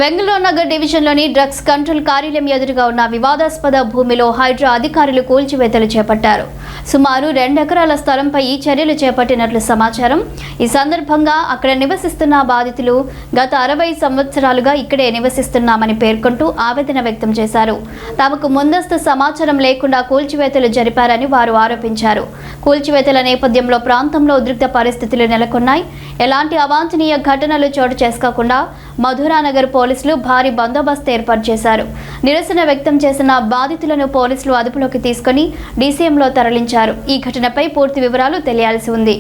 బెంగళూరు నగర్ డివిజన్లోని drugs control కార్యాలయం ఎదురుగా ఉన్న వివాదాస్పద భూమిలో హైడ్రా అధికారులు కూల్చివేతలు చేపట్టారు. సుమారు 2 ఎకరాల స్థలంపై ఈ చర్యలు చేపట్టినట్లు సమాచారం. ఈ సందర్భంగా అక్కడ నివసిస్తున్న బాధితులు గత 60 సంవత్సరాలుగా ఇక్కడే నివసిస్తున్నామని పేర్కొంటూ ఆవేదన వ్యక్తం చేశారు. తమకు ముందస్తు సమాచారం లేకుండా కూల్చివేతలు జరిపారని వారు ఆరోపించారు. కూల్చివేతల నేపథ్యంలో ప్రాంతంలో ఉద్రిక్త పరిస్థితులు నెలకొన్నాయి. ఎలాంటి అవాంఛనీయ ఘటనలు చోటు చేసుకోకుండా మధురానగర్ పోలీసులు భారీ బందోబస్తు ఏర్పాటు చేశారు. నిరసన వ్యక్తం చేసిన బాధితులను పోలీసులు అదుపులోకి తీసుకుని డీసీఎంలో తరలించారు. ఈ ఘటనపై పూర్తి వివరాలు తెలియాల్సి ఉంది.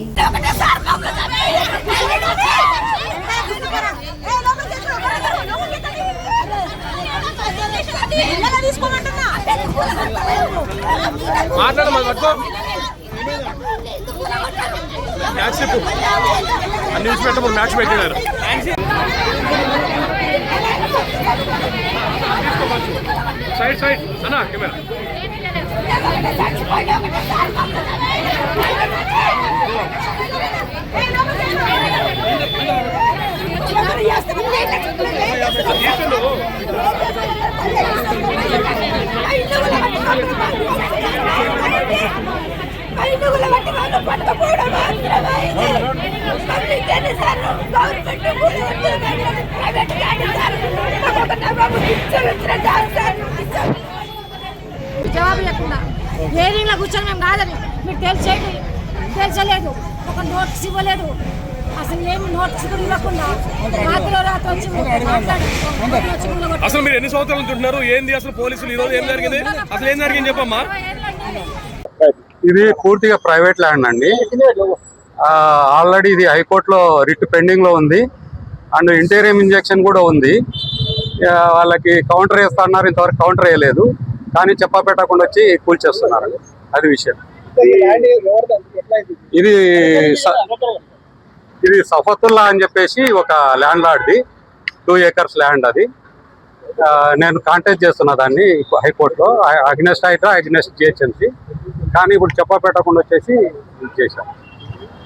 మ్యాచ్ పెట్టినారు. సైడ్ సైడ్ అన్నా కెమెరా జవాబు లేకుండా హేరింగ్లో కూర్చొని మేము కాదని మీకు తెలియలేదు. ఒక నోటీస్ ఇవ్వలేదు, అసలు ఏమి నోటీస్ కూడా ఇవ్వకుండా రాత్రి వచ్చి అసలు మీరు ఎన్ని సంవత్సరాలు ఉంటున్నారు? ఏంది అసలు పోలీసులు ఈ రోజు ఏం జరిగింది? అసలు ఏం జరిగింది చెప్పమ్మా. ఇది పూర్తిగా ప్రైవేట్ ల్యాండ్ అండి. ఆల్రెడీ ఇది హైకోర్టులో రిట్ పెండింగ్ లో ఉంది అండ్ ఇంటీరియం ఇంజెక్షన్ కూడా ఉంది. వాళ్ళకి కౌంటర్ వేస్తా అన్నారు, ఇంతవరకు కౌంటర్ వేయలేదు. కానీ చెప్పా పెట్టకుండా వచ్చి కూల్చేస్తున్నారు. అది విషయం. ఇది సఫతుల్లా అని చెప్పేసి ఒక ల్యాండ్ లార్డ్ది 2 acres ల్యాండ్. అది నేను కాంటాక్ట్ చేస్తున్నా దాన్ని హైకోర్టులో అగ్నెస్ట్ హైడ్రా అగ్నెస్ట్ జిహెచ్ఎంసీ. కానీ ఇప్పుడు చెప్పా పెట్టకుండా వచ్చేసి చేశాను.